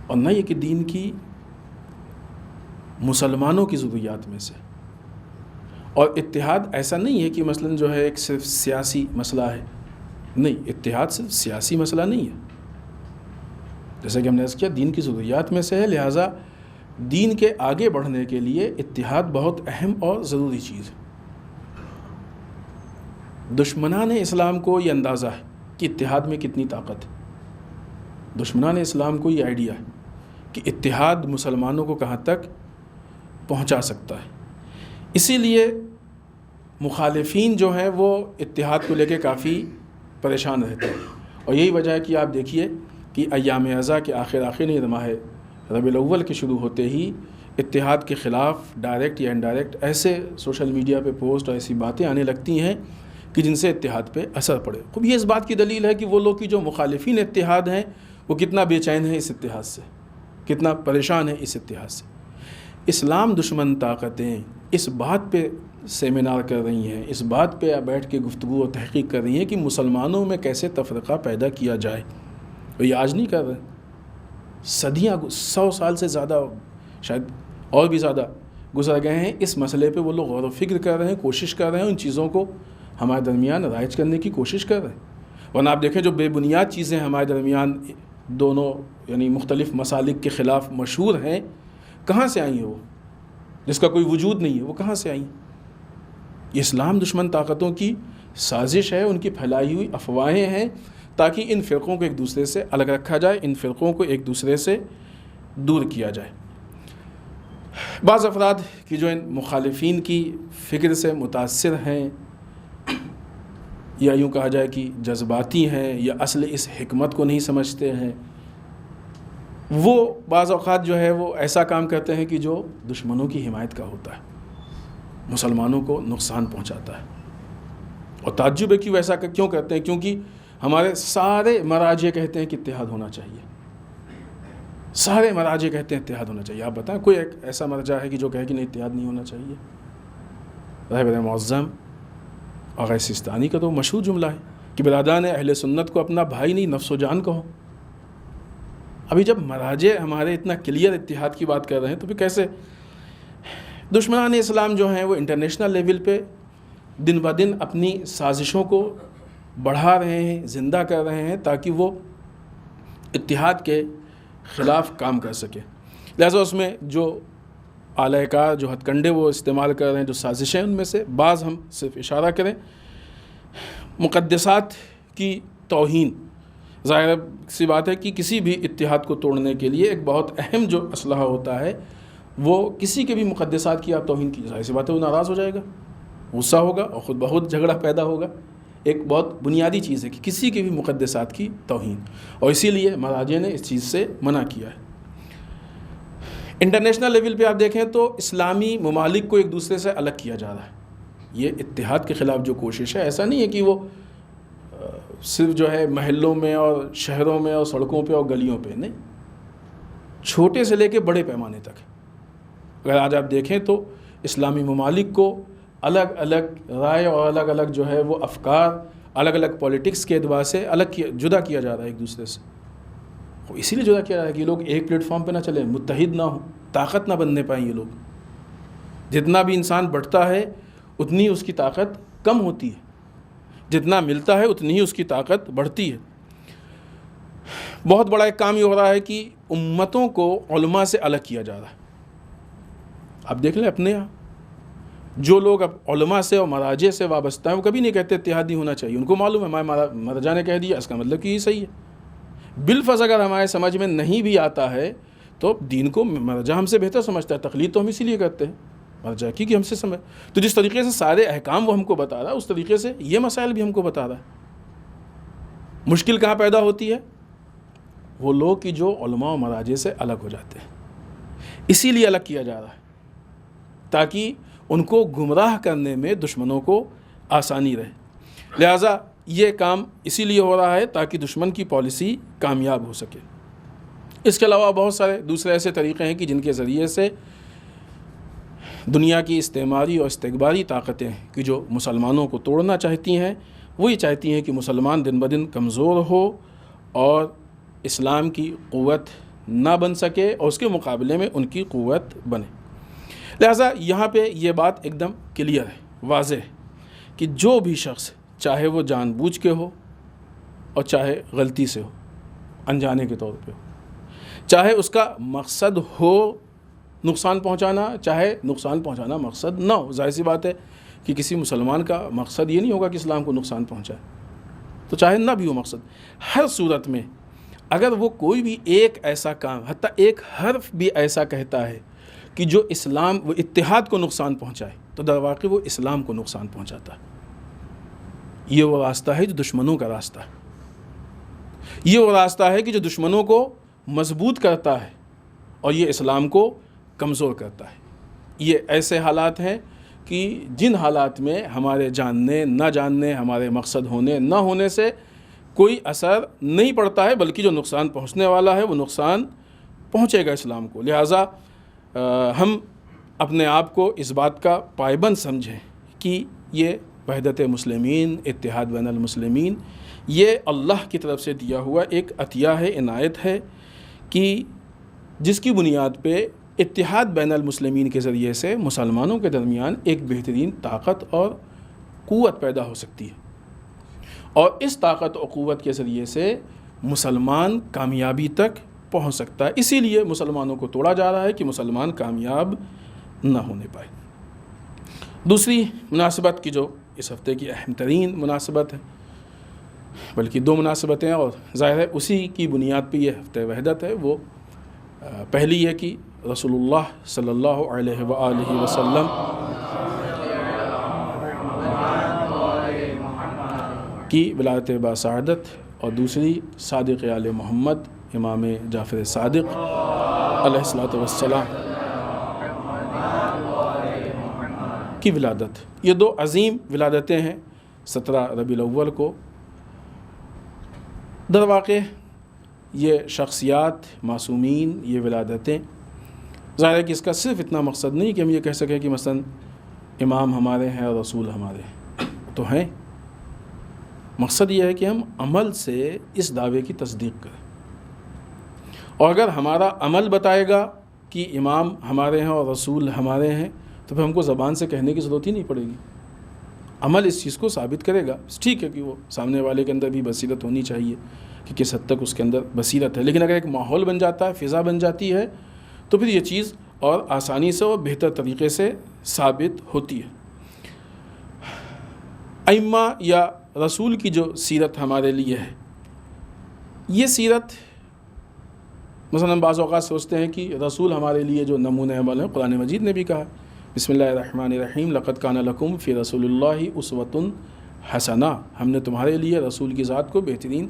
اور نہ یہ کہ دین کی مسلمانوں کی ضروریات میں سے۔ اور اتحاد ایسا نہیں ہے کہ مثلاً جو ہے ایک صرف سیاسی مسئلہ ہے، نہیں، اتحاد صرف سیاسی مسئلہ نہیں ہے، جیسا کہ ہم نے عرض کیا دین کی ضروریات میں سے ہے، لہٰذا دین کے آگے بڑھنے کے لیے اتحاد بہت اہم اور ضروری چیز ہے۔ دشمنان اسلام کو یہ اندازہ ہے کہ اتحاد میں کتنی طاقت ہے، دشمنان اسلام کو یہ آئیڈیا ہے کہ اتحاد مسلمانوں کو کہاں تک پہنچا سکتا ہے۔ اسی لیے مخالفین جو ہیں وہ اتحاد کو لے کے کافی پریشان رہتے ہیں، اور یہی وجہ ہے کہ آپ دیکھیے کہ ایام اعزا کے آخر ماہ ربیع الاول کے شروع ہوتے ہی اتحاد کے خلاف ڈائریکٹ یا انڈائریکٹ ایسے سوشل میڈیا پہ پوسٹ اور ایسی باتیں آنے لگتی ہیں کہ جن سے اتحاد پہ اثر پڑے۔ خوب یہ اس بات کی دلیل ہے کہ وہ لوگ کی جو مخالفین اتحاد ہیں وہ کتنا بے چین ہیں اس اتحاد سے، کتنا پریشان ہیں اس اتحاد سے۔ اسلام دشمن طاقتیں اس بات پہ سیمینار کر رہی ہیں، اس بات پہ بیٹھ کے گفتگو اور تحقیق کر رہی ہیں کہ مسلمانوں میں کیسے تفرقہ پیدا کیا جائے، اور یہ آج نہیں کر رہے، صدیاں 100 سال سے زیادہ، شاید اور بھی زیادہ گزر گئے ہیں، اس مسئلے پہ وہ لوگ غور و فکر کر رہے ہیں، کوشش کر رہے ہیں، ان چیزوں کو ہمارے درمیان رائج کرنے کی کوشش کر رہے ہیں۔ ورنہ آپ دیکھیں جو بے بنیاد چیزیں ہمارے درمیان دونوں یعنی مختلف مسالک کے خلاف مشہور ہیں، کہاں سے آئی ہیں وہ، جس کا کوئی وجود نہیں ہے، وہ کہاں سے آئی؟ یہ اسلام دشمن طاقتوں کی سازش ہے، ان کی پھیلائی ہوئی افواہیں ہیں تاکہ ان فرقوں کو ایک دوسرے سے الگ رکھا جائے، ان فرقوں کو ایک دوسرے سے دور کیا جائے۔ بعض افراد کی جو ان مخالفین کی فکر سے متاثر ہیں، یا یوں کہا جائے کہ جذباتی ہیں، یا اصل اس حکمت کو نہیں سمجھتے ہیں، وہ بعض اوقات جو ہے وہ ایسا کام کرتے ہیں کہ جو دشمنوں کی حمایت کا ہوتا ہے، مسلمانوں کو نقصان پہنچاتا ہے۔ اور تعجب ہے کہ وہ ایسا کیوں کرتے ہیں؟ کیونکہ ہمارے سارے مراجع کہتے ہیں کہ اتحاد ہونا چاہیے، سارے مراجع کہتے ہیں اتحاد ہونا چاہیے۔ آپ بتائیں کوئی ایک ایسا مرجع ہے کہ جو کہے کہ نہیں اتحاد نہیں ہونا چاہیے؟ رہبر معظم آغا سستانی کا تو مشہور جملہ ہے کہ برادران اہل سنت کو اپنا بھائی نہیں نفس و جان کہو۔ ابھی جب مراجع ہمارے اتنا کلیئر اتحاد کی بات کر رہے ہیں تو پھر کیسے دشمنان اسلام جو ہیں وہ انٹرنیشنل لیول پہ دن بہ دن اپنی سازشوں کو بڑھا رہے ہیں، زندہ کر رہے ہیں، تاکہ وہ اتحاد کے خلاف کام کر سکے۔ لہٰذا اس میں جو اعلی کار، جو ہتھ کنڈے وہ استعمال کر رہے ہیں، جو سازشیں، ان میں سے بعض ہم صرف اشارہ کریں۔ مقدسات کی توہین، ظاہر سی بات ہے کہ کسی بھی اتحاد کو توڑنے کے لیے ایک بہت اہم جو اسلحہ ہوتا ہے وہ کسی کے بھی مقدسات کی آپ توہین کی، ظاہر سی بات ہے وہ ناراض ہو جائے گا، غصہ ہوگا اور خود بخود جھگڑا پیدا ہوگا۔ ایک بہت بنیادی چیز ہے کہ کسی کے بھی مقدسات کی توہین، اور اسی لیے مراجع نے اس چیز سے منع کیا ہے۔ انٹرنیشنل لیول پہ آپ دیکھیں تو اسلامی ممالک کو ایک دوسرے سے الگ کیا جا رہا ہے۔ یہ اتحاد کے خلاف جو کوشش ہے، ایسا نہیں ہے کہ وہ صرف جو ہے محلوں میں اور شہروں میں اور سڑکوں پہ اور گلیوں پہ، نہیں، چھوٹے سے لے کے بڑے پیمانے تک۔ اگر آج آپ دیکھیں تو اسلامی ممالک کو الگ الگ رائے اور الگ الگ جو ہے وہ افکار، الگ الگ پولیٹکس کے اعتبار سے جدا کیا جا رہا ہے ایک دوسرے سے۔ اسی لیے جدا کیا جا رہا ہے کہ یہ لوگ ایک پلیٹ فارم پہ نہ چلیں، متحد نہ ہوں، طاقت نہ بننے پائیں یہ لوگ۔ جتنا بھی انسان بڑھتا ہے اتنی اس کی طاقت کم ہوتی ہے، جتنا ملتا ہے اتنی ہی اس کی طاقت بڑھتی ہے۔ بہت بڑا ایک کام یہ ہو رہا ہے کہ امتوں کو علماء سے الگ کیا جا رہا ہے۔ آپ دیکھ لیں اپنے یہاں جو لوگ اب علماء سے اور مراجع سے وابستہ ہیں، وہ کبھی نہیں کہتے اتحادی ہونا چاہیے۔ ان کو معلوم ہے مرجع نے کہہ دیا، اس کا مطلب کہ یہ صحیح ہے۔ بالفرض اگر ہمارے سمجھ میں نہیں بھی آتا ہے تو دین کو مرجع ہم سے بہتر سمجھتا ہے، تقلید تو ہم اسی لیے کرتے ہیں مرجع کی کہ ہم سے سمجھ۔ تو جس طریقے سے سارے احکام وہ ہم کو بتا رہا ہے، اس طریقے سے یہ مسائل بھی ہم کو بتا رہا ہے۔ مشکل کہاں پیدا ہوتی ہے؟ وہ لوگ کہ جو علماء و مراجع سے الگ ہو جاتے ہیں، اسی لیے الگ کیا جا رہا ہے تاکہ ان کو گمراہ کرنے میں دشمنوں کو آسانی رہے۔ لہٰذا یہ کام اسی لیے ہو رہا ہے تاکہ دشمن کی پالیسی کامیاب ہو سکے۔ اس کے علاوہ بہت سارے دوسرے ایسے طریقے ہیں کہ جن کے ذریعے سے دنیا کی استعماری اور استکباری طاقتیں کہ جو مسلمانوں کو توڑنا چاہتی ہیں، وہ یہ چاہتی ہیں کہ مسلمان دن بدن کمزور ہو اور اسلام کی قوت نہ بن سکے اور اس کے مقابلے میں ان کی قوت بنے۔ لہٰذا یہاں پہ یہ بات ایک دم کلیئر ہے، واضح ہے کہ جو بھی شخص چاہے وہ جان بوجھ کے ہو اور چاہے غلطی سے ہو، انجانے کے طور پہ ہو، چاہے اس کا مقصد ہو نقصان پہنچانا، چاہے نقصان پہنچانا مقصد نہ ہو، ظاہر سی بات ہے کہ کسی مسلمان کا مقصد یہ نہیں ہوگا کہ اسلام کو نقصان پہنچائے، تو چاہے نہ بھی ہو مقصد، ہر صورت میں اگر وہ کوئی بھی ایک ایسا کام، حتیٰ ایک حرف بھی ایسا کہتا ہے کہ جو اسلام و اتحاد کو نقصان پہنچائے، تو در واقع وہ اسلام کو نقصان پہنچاتا ہے۔ یہ وہ راستہ ہے جو دشمنوں کا راستہ ہے، یہ وہ راستہ ہے کہ جو دشمنوں کو مضبوط کرتا ہے اور یہ اسلام کو کمزور کرتا ہے۔ یہ ایسے حالات ہیں کہ جن حالات میں ہمارے جاننے نہ جاننے، ہمارے مقصد ہونے نہ ہونے سے کوئی اثر نہیں پڑتا ہے، بلکہ جو نقصان پہنچنے والا ہے وہ نقصان پہنچے گا اسلام کو۔ لہٰذا ہم اپنے آپ کو اس بات کا پائبند سمجھیں کہ یہ وحدت مسلمین، اتحاد بین المسلمین، یہ اللہ کی طرف سے دیا ہوا ایک عطیہ ہے، عنایت ہے کہ جس کی بنیاد پہ اتحاد بین المسلمین کے ذریعے سے مسلمانوں کے درمیان ایک بہترین طاقت اور قوت پیدا ہو سکتی ہے، اور اس طاقت اور قوت کے ذریعے سے مسلمان کامیابی تک پہنچ سکتا ہے۔ اسی لیے مسلمانوں کو توڑا جا رہا ہے کہ مسلمان کامیاب نہ ہونے پائے۔ دوسری مناسبت کی جو اس ہفتے کی اہم ترین مناسبت ہے بلکہ دو مناسبتیں، اور ظاہر ہے اسی کی بنیاد پہ یہ ہفتہ وحدت ہے۔ وہ پہلی یہ کہ رسول اللہ صلی اللہ علیہ وآلہ وسلم کی ولادت باسعادت، اور دوسری صادق آل محمد امام جعفر صادق علیہ الصلوۃ والسلام کی ولادت۔ یہ دو عظیم ولادتیں ہیں 17 ربیع الاول کو۔ در واقع یہ شخصیات معصومین، یہ ولادتیں، ظاہر ہے کہ اس کا صرف اتنا مقصد نہیں کہ ہم یہ کہہ سکیں کہ مثلا امام ہمارے ہیں اور رسول ہمارے ہیں، تو ہیں۔ مقصد یہ ہے کہ ہم عمل سے اس دعوے کی تصدیق کریں، اور اگر ہمارا عمل بتائے گا کہ امام ہمارے ہیں اور رسول ہمارے ہیں، تو پھر ہم کو زبان سے کہنے کی ضرورت ہی نہیں پڑے گی، عمل اس چیز کو ثابت کرے گا۔ ٹھیک ہے کہ وہ سامنے والے کے اندر بھی بصیرت ہونی چاہیے کہ کس حد تک اس کے اندر بصیرت ہے، لیکن اگر ایک ماحول بن جاتا ہے، فضا بن جاتی ہے، تو پھر یہ چیز اور آسانی سے اور بہتر طریقے سے ثابت ہوتی ہے۔ ائمہ یا رسول کی جو سیرت ہمارے لیے ہے، یہ سیرت مثلا بعض اوقات سوچتے ہیں کہ رسول ہمارے لیے جو نمونہ عمل ہے، قرآن مجید نے بھی کہا بسم اللہ الرحمن الرحیم لقد کان لکم فی رسول اللہ اسوۃ حسنہ، ہم نے تمہارے لیے رسول کی ذات کو بہترین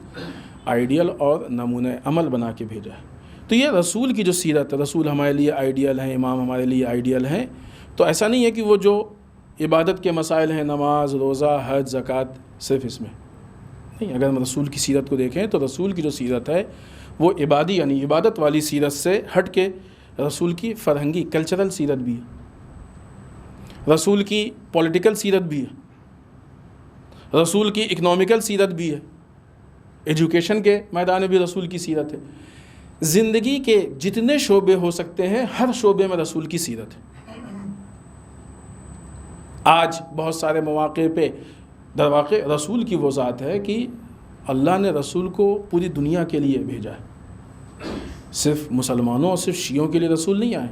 آئیڈیل اور نمونہ عمل بنا کے بھیجا ہے۔ تو یہ رسول کی جو سیرت، رسول ہمارے لیے آئیڈیل ہیں، امام ہمارے لیے آئیڈیل ہیں، تو ایسا نہیں ہے کہ وہ جو عبادت کے مسائل ہیں، نماز، روزہ، حج، زکوٰۃ، صرف اس میں نہیں۔ اگر ہم رسول کی سیرت کو دیکھیں تو رسول کی جو سیرت ہے وہ عبادی یعنی عبادت والی سیرت سے ہٹ کے رسول کی فرہنگی کلچرل سیرت بھی ہے، رسول کی پولیٹیکل سیرت بھی ہے، رسول کی اکنامیکل سیرت بھی ہے، ایجوکیشن کے میدان میں بھی رسول کی سیرت ہے۔ زندگی کے جتنے شعبے ہو سکتے ہیں، ہر شعبے میں رسول کی سیرت ہے۔ آج بہت سارے مواقع پہ در واقع رسول کی وہ ذات ہے کہ اللہ نے رسول کو پوری دنیا کے لیے بھیجا ہے، صرف مسلمانوں اور صرف شیعوں کے لیے رسول نہیں آئے،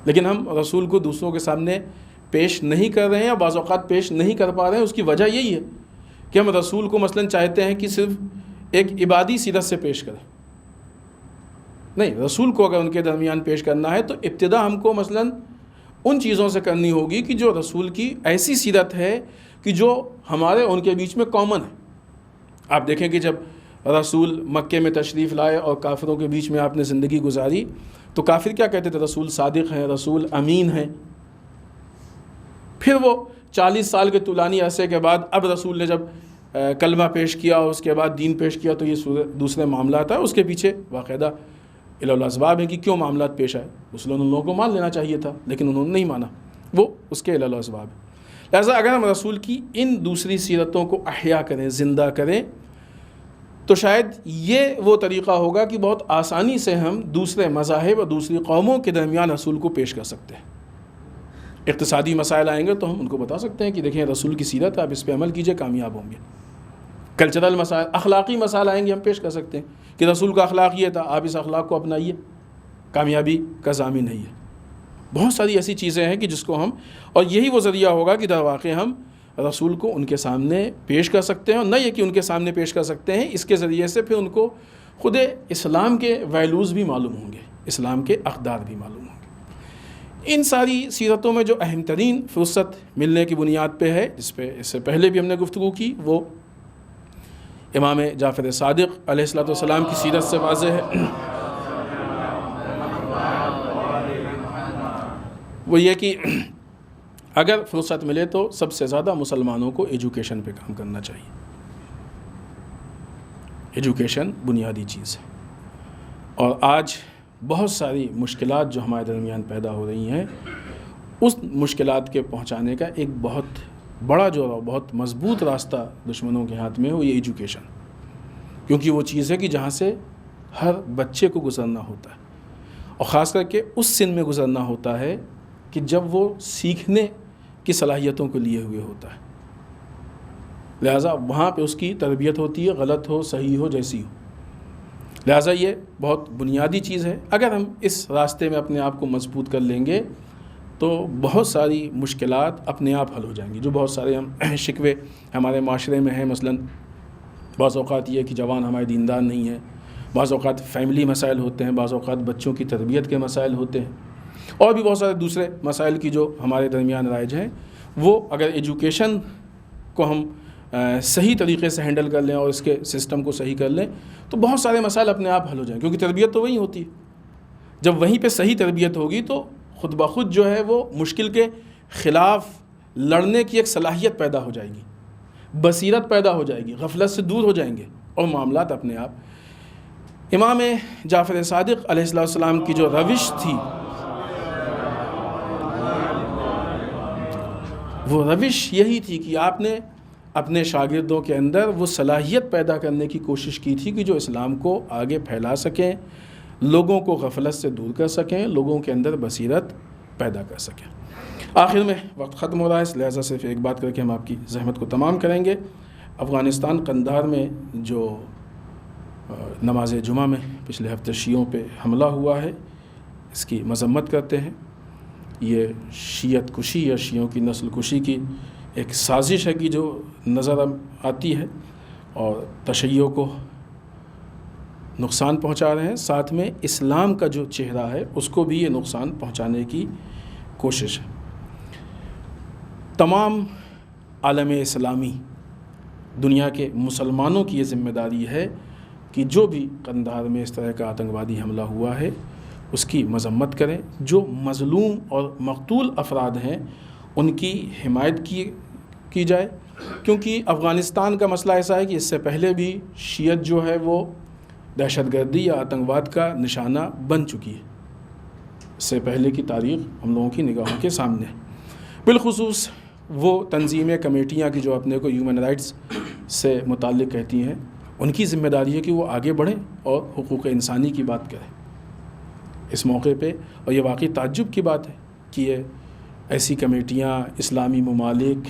لیکن ہم رسول کو دوسروں کے سامنے پیش نہیں کر رہے ہیں، اور بعض اوقات پیش نہیں کر پا رہے ہیں۔ اس کی وجہ یہی ہے کہ ہم رسول کو مثلا چاہتے ہیں کہ صرف ایک عبادی سیرت سے پیش کریں۔ نہیں، رسول کو اگر ان کے درمیان پیش کرنا ہے تو ابتدا ہم کو مثلا ان چیزوں سے کرنی ہوگی کہ جو رسول کی ایسی سیرت ہے کہ جو ہمارے ان کے بیچ میں کامن ہے۔ آپ دیکھیں کہ جب رسول مکے میں تشریف لائے اور کافروں کے بیچ میں آپ نے زندگی گزاری، تو کافر کیا کہتے تھے؟ رسول صادق ہیں، رسول امین ہیں۔ پھر وہ 40 سال کے طولانی عرصے کے بعد اب رسول نے جب کلمہ پیش کیا اور اس کے بعد دین پیش کیا، تو یہ دوسرے معاملات ہیں۔ اس کے پیچھے باقاعدہ الاسباب ہیں کہ کیوں معاملات پیش آئے۔ ان لوگوں کو مان لینا چاہیے تھا، لیکن انہوں نے نہیں مانا، وہ اس کے الاسباب ہیں۔ لہٰذا اگر ہم رسول کی ان دوسری سیرتوں کو احیا کریں، زندہ کریں، تو شاید یہ وہ طریقہ ہوگا کہ بہت آسانی سے ہم دوسرے مذاہب اور دوسری قوموں کے درمیان رسول کو پیش کر سکتے ہیں۔ اقتصادی مسائل آئیں گے تو ہم ان کو بتا سکتے ہیں کہ دیکھیں رسول کی سیرت ہے، آپ اس پہ عمل کیجئے، کامیاب ہوں گے۔ کلچرل مسائل، اخلاقی مسائل آئیں گے، ہم پیش کر سکتے ہیں کہ رسول کا اخلاق یہ تھا، آپ اس اخلاق کو اپنائیے، کامیابی کا ضامن ہے۔ یہ بہت ساری ایسی چیزیں ہیں کہ جس کو ہم، اور یہی وہ ذریعہ ہوگا کہ در واقع ہم رسول کو ان کے سامنے پیش کر سکتے ہیں، اور نہ یہ کہ ان کے سامنے پیش کر سکتے ہیں، اس کے ذریعے سے پھر ان کو خود اسلام کے ویلیوز بھی معلوم ہوں گے، اسلام کے اقدار بھی معلوم ہوں گے۔ ان ساری سیرتوں میں جو اہم ترین فرصت ملنے کی بنیاد پہ ہے، جس پہ اس سے پہلے بھی ہم نے گفتگو کی، وہ امام جعفر صادق علیہ الصلوۃ والسلام کی سیرت سے واضح ہے۔ وہ یہ کہ اگر فرصت ملے تو سب سے زیادہ مسلمانوں کو ایجوکیشن پہ کام کرنا چاہیے۔ ایجوکیشن بنیادی چیز ہے، اور آج بہت ساری مشکلات جو ہمارے درمیان پیدا ہو رہی ہیں، اس مشکلات کے پہنچانے کا ایک بہت بڑا جو بہت مضبوط راستہ دشمنوں کے ہاتھ میں ہے، وہ یہ ایجوکیشن، کیونکہ وہ چیز ہے کہ جہاں سے ہر بچے کو گزرنا ہوتا ہے، اور خاص کر کے اس سن میں گزرنا ہوتا ہے کہ جب وہ سیکھنے کی صلاحیتوں کو لیے ہوئے ہوتا ہے، لہٰذا وہاں پہ اس کی تربیت ہوتی ہے، غلط ہو صحیح ہو جیسی ہو۔ لہٰذا یہ بہت بنیادی چیز ہے۔ اگر ہم اس راستے میں اپنے آپ کو مضبوط کر لیں گے تو بہت ساری مشکلات اپنے آپ حل ہو جائیں گی. جو بہت سارے ہم شکوے ہمارے معاشرے میں ہیں، مثلاً بعض اوقات یہ کہ جوان ہمارے دیندار نہیں ہیں، بعض اوقات فیملی مسائل ہوتے ہیں، بعض اوقات بچوں کی تربیت کے مسائل ہوتے ہیں، اور بھی بہت سارے دوسرے مسائل کی جو ہمارے درمیان رائج ہیں. وہ اگر ایجوکیشن کو ہم صحیح طریقے سے ہینڈل کر لیں اور اس کے سسٹم کو صحیح کر لیں تو بہت سارے مسائل اپنے آپ حل ہو جائیں، کیونکہ تربیت تو وہی ہوتی ہے. جب وہیں پہ صحیح تربیت ہوگی تو خود بخود جو ہے وہ مشکل کے خلاف لڑنے کی ایک صلاحیت پیدا ہو جائے گی، بصیرت پیدا ہو جائے گی، غفلت سے دور ہو جائیں گے اور معاملات اپنے آپ. امام جعفر صادق علیہ السلام کی جو روش تھی وہ روش یہی تھی کہ آپ نے اپنے شاگردوں کے اندر وہ صلاحیت پیدا کرنے کی کوشش کی تھی کہ جو اسلام کو آگے پھیلا سکیں، لوگوں کو غفلت سے دور کر سکیں، لوگوں کے اندر بصیرت پیدا کر سکیں. آخر میں وقت ختم ہو رہا ہے، اس لہذا صرف ایک بات کر کے ہم آپ کی زحمت کو تمام کریں گے. افغانستان قندھار میں جو نماز جمعہ میں پچھلے ہفتے شیعوں پہ حملہ ہوا ہے، اس کی مذمت کرتے ہیں. یہ شیعت کشی یا شیعوں کی نسل کشی کی ایک سازش ہے کہ جو نظر آتی ہے اور تشیع کو نقصان پہنچا رہے ہیں، ساتھ میں اسلام کا جو چہرہ ہے اس کو بھی یہ نقصان پہنچانے کی کوشش ہے. تمام عالم اسلامی دنیا کے مسلمانوں کی یہ ذمہ داری ہے کہ جو بھی قندھار میں اس طرح کا آتنکوادی حملہ ہوا ہے اس کی مذمت کریں. جو مظلوم اور مقتول افراد ہیں ان کی حمایت کی جائے، کیونکہ افغانستان کا مسئلہ ایسا ہے کہ اس سے پہلے بھی شیعت جو ہے وہ دہشت گردی یا آتنکواد کا نشانہ بن چکی ہے. اس سے پہلے کی تاریخ ہم لوگوں کی نگاہوں کے سامنے ہے. بالخصوص وہ تنظیمیں، کمیٹیاں کی جو اپنے کو ہیومن رائٹس سے متعلق کہتی ہیں، ان کی ذمہ داری ہے کہ وہ آگے بڑھیں اور حقوق انسانی کی بات کریں اس موقع پہ. اور یہ واقعی تعجب کی بات ہے کہ یہ ایسی کمیٹیاں، اسلامی ممالک،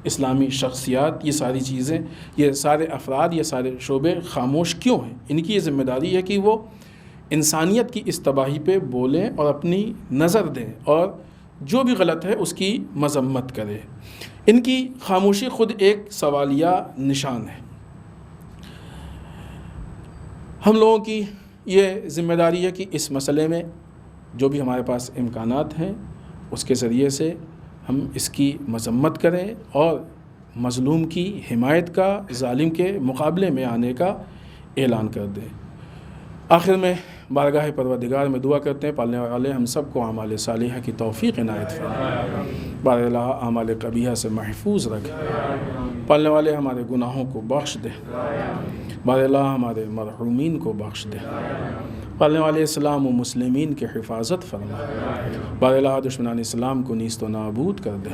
اسلامی شخصیات، یہ ساری چیزیں، یہ سارے افراد، یہ سارے شعبے خاموش کیوں ہیں. ان کی یہ ذمہ داری ہے کہ وہ انسانیت کی اس تباہی پہ بولیں اور اپنی نظر دیں اور جو بھی غلط ہے اس کی مذمت کریں. ان کی خاموشی خود ایک سوالیہ نشان ہے. ہم لوگوں کی یہ ذمہ داری ہے کہ اس مسئلے میں جو بھی ہمارے پاس امکانات ہیں اس کے ذریعے سے ہم اس کی مذمت کریں اور مظلوم کی حمایت کا، ظالم کے مقابلے میں آنے کا اعلان کر دیں. آخر میں بارگاہ پروردگار میں دعا کرتے ہیں پالنے والے ہم سب کو اعمال صالحہ کی توفیق عنایت فرمائے، بار اللہ اعمال قبیحہ سے محفوظ رکھے، پالنے والے ہمارے گناہوں کو بخش دے، بار اللہ ہمارے مرحومین کو بخش دے، پالنے والے اسلام و مسلمین کی حفاظت فرمائے، بار اللہ دشمنان اسلام کو نیست و نابود کر دے،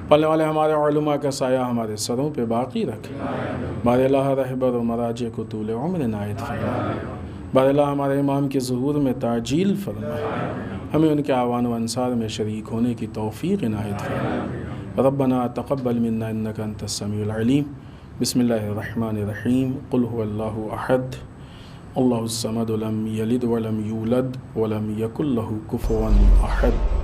پالنے والے ہمارے علماء کا سایہ ہمارے سروں پہ باقی رکھے، بار اللہ رہبر و مراجع کو طول عمر عنایت فرمائے، بار اللہ ہمارے امام کے ظہور میں تعجیل فرمائے، ہمیں ان کے اعوان و انصار میں شریک ہونے کی توفیق عنایت فرمائے. ربنا تقبل منا انک انت السمیع العلیم. بسم اللہ الرحمن الرحیم. قل هو اللہ احد اللہ الصمد لم یلد ولم یولد ولم یکن له کفوا احد.